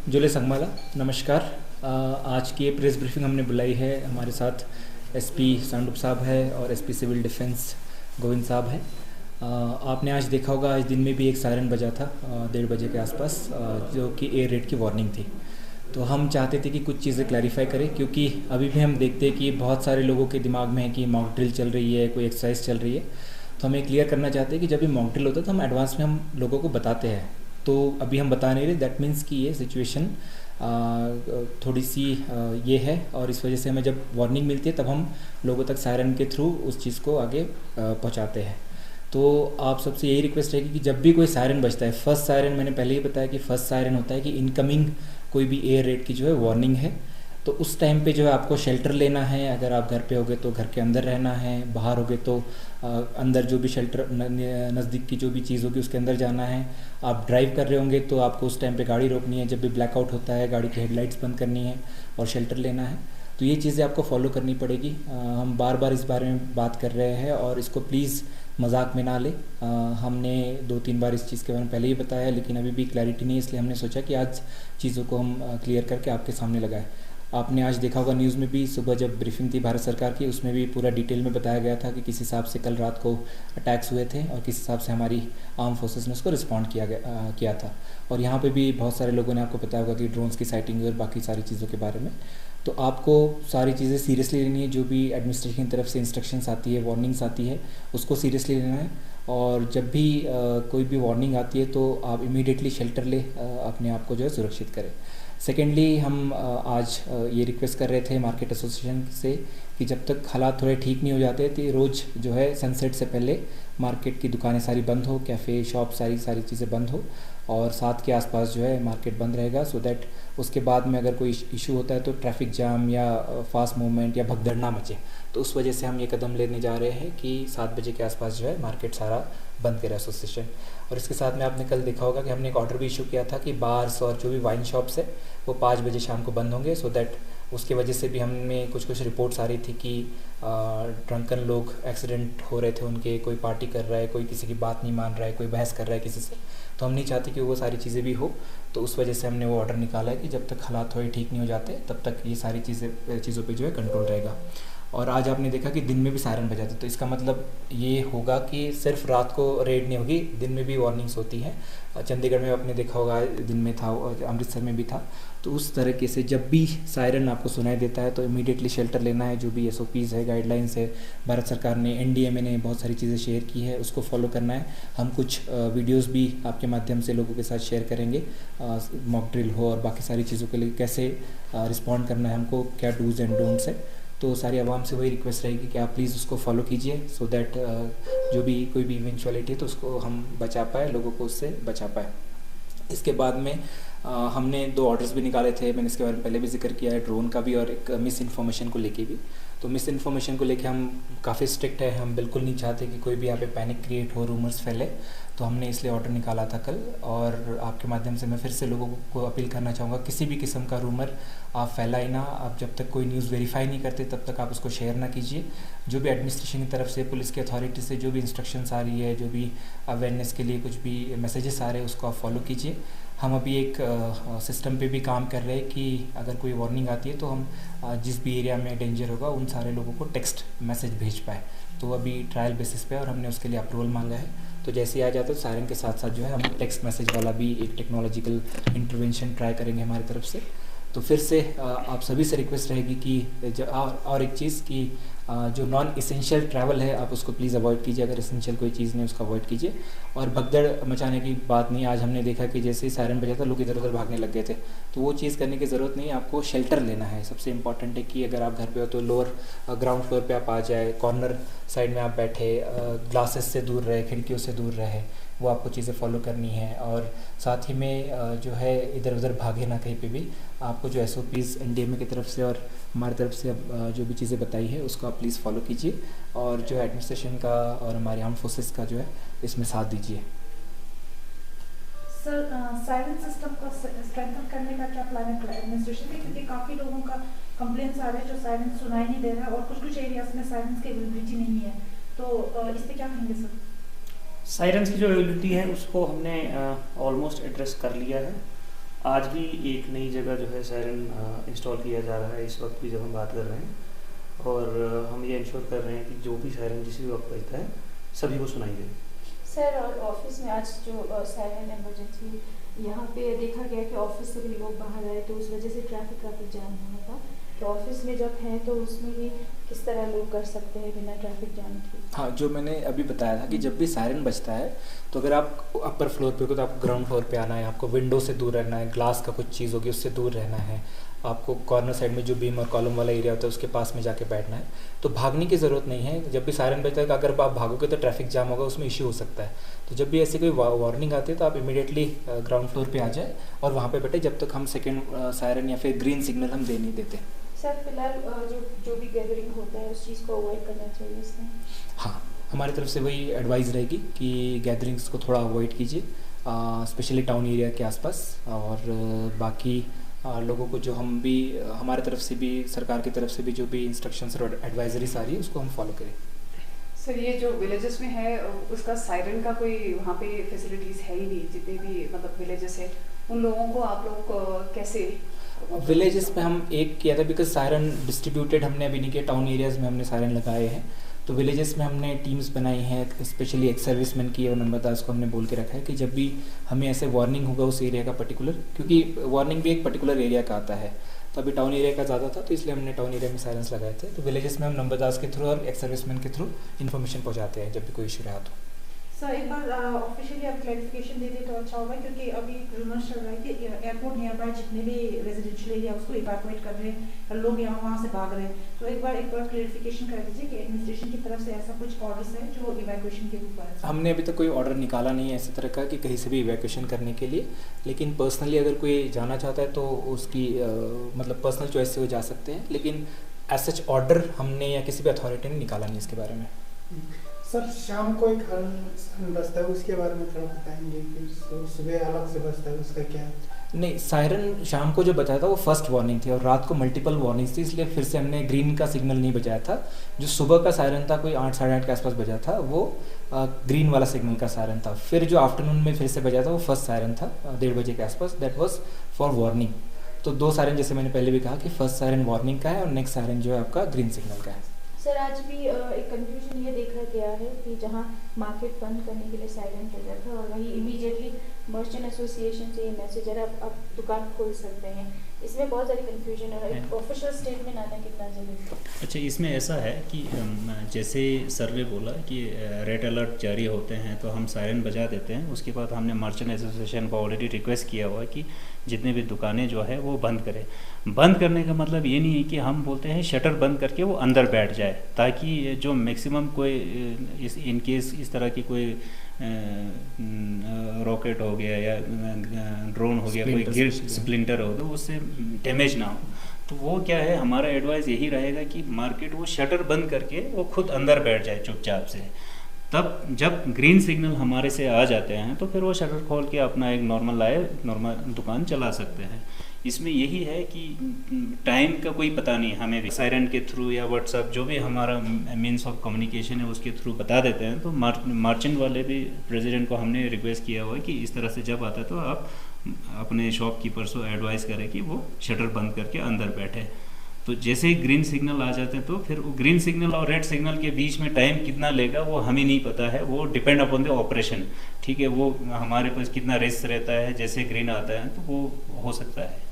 जुले संगमाला नमस्कार। आज की ये प्रेस ब्रीफिंग हमने बुलाई है। हमारे साथ एसपी सांडुप साहब है और एसपी सिविल डिफेंस गोविंद साहब हैं। आपने आज देखा होगा, आज दिन में भी एक सायरन बजा था 1:30 बजे के आसपास, जो कि एयर रेड की वार्निंग थी। तो हम चाहते थे कि कुछ चीज़ें क्लैरिफाई करें, क्योंकि अभी भी हम देखते हैं कि बहुत सारे लोगों के दिमाग में है कि मॉक ड्रिल चल रही है, कोई एक्सरसाइज चल रही है। तो हमें क्लियर करना चाहते हैं कि जब भी मॉक ड्रिल होता है तो हम एडवांस में हम लोगों को बताते हैं। तो अभी हम बता नहीं रहे, दैट मीन्स कि ये सिचुएशन थोड़ी सी ये है, और इस वजह से हमें जब वार्निंग मिलती है तब हम लोगों तक सायरन के थ्रू उस चीज़ को आगे पहुंचाते हैं। तो आप सबसे यही रिक्वेस्ट रहेगी कि जब भी कोई सायरन बजता है, फर्स्ट सायरन मैंने पहले ही बताया कि फर्स्ट सायरन होता है कि इनकमिंग कोई भी एयर रेड की जो है वार्निंग है। तो उस टाइम पे जो है आपको शेल्टर लेना है। अगर आप घर पे होगे तो घर के अंदर रहना है, बाहर होगे तो अंदर जो भी शेल्टर नज़दीक की जो भी चीज़ होगी उसके अंदर जाना है। आप ड्राइव कर रहे होंगे तो आपको उस टाइम पे गाड़ी रोकनी है। जब भी ब्लैकआउट होता है गाड़ी की हेडलाइट्स बंद करनी है और शेल्टर लेना है। तो ये चीज़ें आपको फॉलो करनी पड़ेगी। हम बार बार इस बारे में बात कर रहे हैं और इसको प्लीज़ मजाक में ना ले। हमने 2-3 बार इस चीज़ के बारे में पहले ही बताया है, लेकिन अभी भी क्लैरिटी नहीं है, इसलिए हमने सोचा कि आज चीज़ों को हम क्लियर करके आपके सामने लगाएं। आपने आज देखा होगा न्यूज़ में भी, सुबह जब ब्रीफिंग थी भारत सरकार की, उसमें भी पूरा डिटेल में बताया गया था कि किस हिसाब से कल रात को अटैक्स हुए थे और किस हिसाब से हमारी आर्म फोर्सेस ने उसको रिस्पॉन्ड किया था। और यहाँ पे भी बहुत सारे लोगों ने आपको बताया होगा कि ड्रोन्स की साइटिंग और बाकी सारी चीज़ों के बारे में। तो आपको सारी चीज़ें सीरियसली लेनी है। जो भी एडमिनिस्ट्रेशन की तरफ से इंस्ट्रक्शंस आती है, वार्निंग्स आती है, उसको सीरियसली लेना है। और जब भी कोई भी वार्निंग आती है तो आप इमीडिएटली शेल्टर ले अपने आप को जो है सुरक्षित करें। सेकेंडली हम आज ये रिक्वेस्ट कर रहे थे मार्केट एसोसिएशन से कि जब तक हालात थोड़े ठीक नहीं हो जाते तो रोज़ जो है सनसेट से पहले मार्केट की दुकानें सारी बंद हो, कैफ़े शॉप सारी चीज़ें बंद हो और 7 के आसपास जो है मार्केट बंद रहेगा, सो दैट उसके बाद में अगर कोई इशू होता है तो ट्रैफिक जाम या फास्ट मूवमेंट या भगदड़ ना मचे। तो उस वजह से हम ये कदम लेने जा रहे हैं कि 7 बजे के आसपास जो है मार्केट सारा बंद करे एसोसिएशन। और इसके साथ में आपने कल देखा होगा कि हमने एक ऑर्डर भी इशू किया था कि बार्स और जो भी वाइन शॉप्स है वो 5 बजे शाम को बंद होंगे, सो दैट उसके वजह से भी हमें कुछ रिपोर्ट्स आ रही थी कि ड्रंकन लोग एक्सीडेंट हो रहे थे उनके, कोई पार्टी कर रहा है, कोई किसी की बात नहीं मान रहा है, कोई बहस कर रहा है किसी से। तो हम नहीं चाहते कि वो सारी चीज़ें भी हो। तो उस वजह से हमने वो ऑर्डर निकाला है कि जब तक हालात थोड़े ठीक नहीं हो जाते तब तक ये सारी चीज़ों पे जो है कंट्रोल रहेगा। और आज आपने देखा कि दिन में भी सायरन बजाते, तो इसका मतलब ये होगा कि सिर्फ रात को रेड नहीं होगी, दिन में भी वार्निंग्स होती हैं। चंडीगढ़ में आपने देखा होगा दिन में था और अमृतसर में भी था। तो उस तरीके से जब भी सायरन आपको सुनाई देता है तो इमीडिएटली शेल्टर लेना है। जो भी एसओपीज़ है, गाइडलाइंस है, भारत सरकार ने, एनडीएमए ने बहुत सारी चीज़ें शेयर की है, उसको फॉलो करना है। हम कुछ वीडियोस भी आपके माध्यम से लोगों के साथ शेयर करेंगे, मॉक ड्रिल हो और बाकी सारी चीज़ों के लिए कैसे रिस्पॉन्ड करना है हमको, क्या डूज़ एंड डोंट्स है। तो सारी आवाम से वही रिक्वेस्ट रहेगी कि आप प्लीज़ उसको फॉलो कीजिए, सो दैट जो भी कोई भी इवेंचुअलिटी है तो उसको हम बचा पाए, लोगों को उससे बचा पाए। इसके बाद में हमने 2 ऑर्डर्स भी निकाले थे, मैंने इसके बारे में पहले भी जिक्र किया है, ड्रोन का भी और एक मिस इन्फॉर्मेशन को लेके भी। तो मिस इन्फॉर्मेशन को लेके हम काफ़ी स्ट्रिक्ट है, हम बिल्कुल नहीं चाहते कि कोई भी यहाँ पे पैनिक क्रिएट हो, रूमर्स फैले। तो हमने इसलिए ऑर्डर निकाला था कल। और आपके माध्यम से मैं फिर से लोगों को अपील करना चाहूँगा, किसी भी किस्म का रूमर आप फैलाए ना। आप जब तक कोई न्यूज़ वेरीफाई नहीं करते तब तक आप उसको शेयर ना कीजिए। जो भी एडमिनिस्ट्रेशन की तरफ से, पुलिस की अथॉरिटी से जो भी इंस्ट्रक्शंस आ रही है, जो भी अवेयरनेस के लिए कुछ भी मैसेजेस आ रहे हैं, उसको आप फॉलो कीजिए। हम अभी एक सिस्टम पे भी काम कर रहे हैं कि अगर कोई वार्निंग आती है तो हम जिस भी एरिया में डेंजर होगा उन सारे लोगों को टेक्स्ट मैसेज भेज पाए। तो अभी ट्रायल बेसिस पे और हमने उसके लिए अप्रूवल मांगा है। तो जैसे ही आ जाता है तो सायरन के साथ साथ जो है हम टेक्स्ट मैसेज वाला भी एक टेक्नोलॉजिकल इंटरवेंशन ट्राई करेंगे हमारी तरफ से। तो फिर से आप सभी से रिक्वेस्ट रहेगी कि और एक चीज़ कि जो नॉन इसेंशियल ट्रैवल है आप उसको प्लीज़ अवॉइड कीजिए। अगर इसेंशियल कोई चीज़ नहीं उसको अवॉइड कीजिए। और भगदड़ मचाने की बात नहीं। आज हमने देखा कि जैसे ही सायरन बजा था लोग इधर उधर भागने लग गए थे, तो वो चीज़ करने की ज़रूरत नहीं है। आपको शेल्टर लेना है। सबसे इंपॉर्टेंट है कि अगर आप घर पे हो तो लोअर ग्राउंड फ्लोर पे आप आ जाए, कॉर्नर साइड में आप बैठे, ग्लासेस से दूर रहे, खिड़कियों से दूर रहे, वो आपको चीज़ें फॉलो करनी है। और साथ ही में जो है इधर उधर भागे ना कहीं पे भी। आपको जो एसओपीज़ एनडीएमए की तरफ से और हमारी तरफ से जो भी चीज़ें बताई है उसको आप प्लीज़ फॉलो कीजिए। और जो एडमिनिस्ट्रेशन का और हमारे आर्म फोर्सेस का जो है इसमें साथ दीजिए। सर, साइलेंस सिस्टम को स्ट्रेंथन करने का क्या प्लान है एडमिनिस्ट्रेशन के, क्योंकि काफ़ी लोगों का कंप्लेंट्स आ रहे हैं जो साइलेंस सुनाई नहीं दे रहा है और कुछ एरियाज में साइलेंस की अवेलेबिलिटी नहीं है। तो इस पे क्या कहेंगे सर? सायरन्स की जो अवेलेबिलिटी है उसको हमने ऑलमोस्ट एड्रेस कर लिया है। आज भी एक नई जगह जो है सायरन इंस्टॉल किया जा रहा है इस वक्त भी जब हम बात कर रहे हैं, और हम ये इंश्योर कर रहे हैं कि जो भी सायरन जिस भी वक्त बजता है सभी को सुनाई दे। सर, और ऑफिस में आज जो सायरन इमरजेंसी यहाँ पे देखा गया कि ऑफिस से भी लोग बाहर आए तो उस वजह से ट्रैफिक काफ़ी जाम हुआ था, तो ऑफिस में जब हैं तो उसमें भी किस तरह लोग कर सकते हैं बिना ट्रैफिक जाम के? हाँ, जो मैंने अभी बताया था कि जब भी सायरन बजता है तो अगर आप अपर फ्लोर पे हो तो आपको ग्राउंड फ्लोर पे आना है, आपको विंडो से दूर रहना है, ग्लास का कुछ चीज़ होगी उससे दूर रहना है, आपको कॉर्नर साइड में जो बीम और कॉलम वाला एरिया होता है उसके पास में जाके बैठना है। तो भागने की ज़रूरत नहीं है। जब भी सायरन बजता है अगर आप भागोगे तो ट्रैफिक जाम होगा, उसमें इश्यू हो सकता है। तो जब भी ऐसी कोई वार्निंग आती है तो आप इमीडिएटली ग्राउंड फ्लोर पे आ जाए और वहाँ पे बैठे जब तक हम सेकेंड सायरन या फिर ग्रीन सिग्नल हम दे नहीं देते। सर, फिलहाल जो भी गैदरिंग होता है उस चीज़ को अवॉइड करना चाहिए इसमें? हाँ, हमारी तरफ से वही एडवाइस रहेगी कि गैदरिंग्स को थोड़ा अवॉइड कीजिए, स्पेशली टाउन एरिया के आसपास। और बाकी लोगों को जो हम भी हमारे तरफ से भी सरकार की तरफ से भी जो भी इंस्ट्रक्शंस और एडवाइजरीज आ रही है उसको हम फॉलो करें। सर, ये जो विलेजेस में है उसका सायरन का कोई वहाँ पे फैसिलिटीज़ है ही नहीं, जितने भी मतलब विलेजेस है उन लोगों को आप लोग कैसे? विलेजेस में हम एक किया था बिकॉज सायरन डिस्ट्रीब्यूटेड हमने अभी नहीं किया, टाउन एरियाज़ में हमने सायरन लगाए हैं। तो विलेजेस में हमने टीम्स बनाई हैं, स्पेशली एक्स सर्विसमैन की और नंबरदार को हमने बोल के रखा है कि जब भी हमें ऐसे वार्निंग होगा उस एरिया का पर्टिकुलर, क्योंकि वार्निंग भी एक पर्टिकुलर एरिया का आता है, तो अभी टाउन एरिया का ज़्यादा था तो इसलिए हमने टाउन एरिया में सायरन्स लगाए थे। तो विलेजेस में हम नंबरदार के थ्रू और एक्स सर्विसमैन के थ्रू इन्फॉर्मेशन पहुँचाते हैं जब भी कोई इशू रहा तो। सर, एक बार ऑफिशियली आप क्लैरिफिकेशन दे दें तो अच्छा होगा, क्योंकि अभी रूमर्स चल रहा है कि एयरपोर्ट नियर बाय जितने भी रेजिडेंशियल एरिया उसको इवैक्यूएट कर रहे हैं, लोग यहाँ वहाँ से भाग रहे हैं। तो एक बार क्लैरिफिकेशन कर दीजिए कि एडमिनिस्ट्रेशन की तरफ से ऐसा कुछ ऑर्डर्स है जो इवैक्यूएशन के ऊपर है? हमने अभी तक कोई ऑर्डर निकाला नहीं है इसी तरह का कि कहीं से भी इवैक्यूएशन करने के लिए, लेकिन पर्सनली अगर कोई जाना चाहता है तो उसकी मतलब पर्सनल चॉइस से वो जा सकते हैं, लेकिन एज सच ऑर्डर हमने या किसी भी अथॉरिटी ने निकाला नहीं इसके बारे में। सर, शाम को एक हॉर्न बजता है उसके बारे में थोड़ा बताएंगे कि सुबह अलग से बजता है उसका क्या है? नहीं, सायरन शाम को जो बजाया था वो फर्स्ट वार्निंग थी और रात को मल्टीपल वार्निंग्स थी, इसलिए फिर से हमने ग्रीन का सिग्नल नहीं बजाया था। जो सुबह का सायरन था कोई 8 साढ़े 8 के आसपास बजा था वो ग्रीन वाला सिग्नल का सायरन था। फिर जो आफ्टरनून में फिर से बजाया था वो फर्स्ट सायरन था 1:30 बजे के आसपास, दैट वाज फॉर वार्निंग। तो 2 सायरन जैसे मैंने पहले भी कहा कि फर्स्ट सायरन वार्निंग का है और नेक्स्ट सायरन जो है आपका ग्रीन सिग्नल का है। सर, आज भी एक कंफ्यूजन ये देखा गया है कि जहां मार्केट बंद करने के लिए सायरन बजा था और वहीं इमीडिएटली मर्चेंट एसोसिएशन से ये मैसेज है आप दुकान खोल सकते हैं, इसमें बहुत सारी कंफ्यूजन है। एक ऑफिशियल स्टेटमेंट आना कितना जरूरी है? अच्छा, इसमें ऐसा है कि जैसे सर ने बोला कि रेड अलर्ट जारी होते हैं तो हम सायरन बजा देते हैं, उसके बाद हमने मर्चेंट एसोसिएशन को ऑलरेडी रिक्वेस्ट किया हुआ है कि जितने भी दुकानें जो है वो बंद करें। बंद करने का मतलब ये नहीं है कि हम बोलते हैं शटर बंद करके वो अंदर बैठ जाए, ताकि जो मैक्सिमम कोई इन केस इस तरह की कोई रॉकेट हो गया या ड्रोन हो गया, कोई गिर स्प्लिंटर हो गया, उससे डैमेज ना हो। तो वो क्या है, हमारा एडवाइस यही रहेगा कि मार्केट वो शटर बंद करके वो खुद अंदर बैठ जाए चुपचाप से। तब जब ग्रीन सिग्नल हमारे से आ जाते हैं तो फिर वो शटर खोल के अपना एक नॉर्मल दुकान चला सकते हैं। इसमें यही है कि टाइम का कोई पता नहीं, हमें भी सायरन के थ्रू या व्हाट्सएप जो भी हमारा मीन्स ऑफ कम्युनिकेशन है उसके थ्रू बता देते हैं। तो मार्चेंट वाले भी प्रेसिडेंट को हमने रिक्वेस्ट किया हुआ है कि इस तरह से जब आता है तो आप अपने शॉपकीपर्स को एडवाइस करें कि वो शटर बंद करके अंदर बैठे। तो जैसे ही ग्रीन सिग्नल आ जाते हैं तो फिर वो ग्रीन सिग्नल और रेड सिग्नल के बीच में टाइम कितना लेगा वो हमें नहीं पता है, वो डिपेंड अपॉन द ऑपरेशन। ठीक है, वो हमारे पास कितना रेस रहता है, जैसे ग्रीन आता है तो वो हो सकता है।